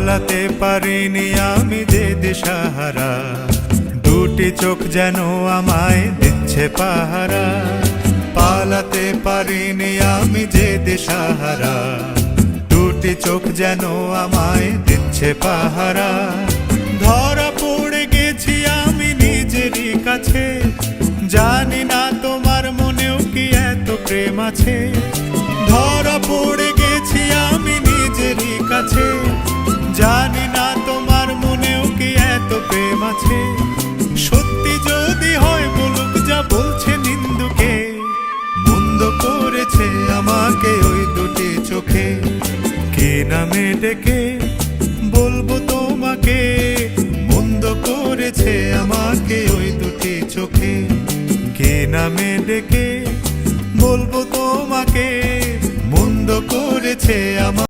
পালাতে পারিনি আমি যে দিশাহারা, দুটি চোখ যেন আমায় দিচ্ছে পাহারা। পালাতে পারিনি আমি যে দিশাহারা, দুটি চোখ যেন আমায় দিচ্ছে পাহারা। ধরা পড়ে গেছি আমি নিজেরই কাছে, জানি না তোমার মনেও কি এত প্রেম আছে। ধরা পড়ে গেছি আমি নিজেরই কাছে, জানি না তোমার মনেও কি এত প্রেম আছে। সত্যি যদি হয় বলুক যা বলছে নিন্দুকে, মন্দ করেছে আমাকে ওই দুটি চোখে। কে নামে ডেকে বলবো তোমাকে, মন্দ করেছে আমাকে ওই দুটি চোখে। কে নামে ডেকে বলবো তোমাকে, মন্দ করেছে আমাকে।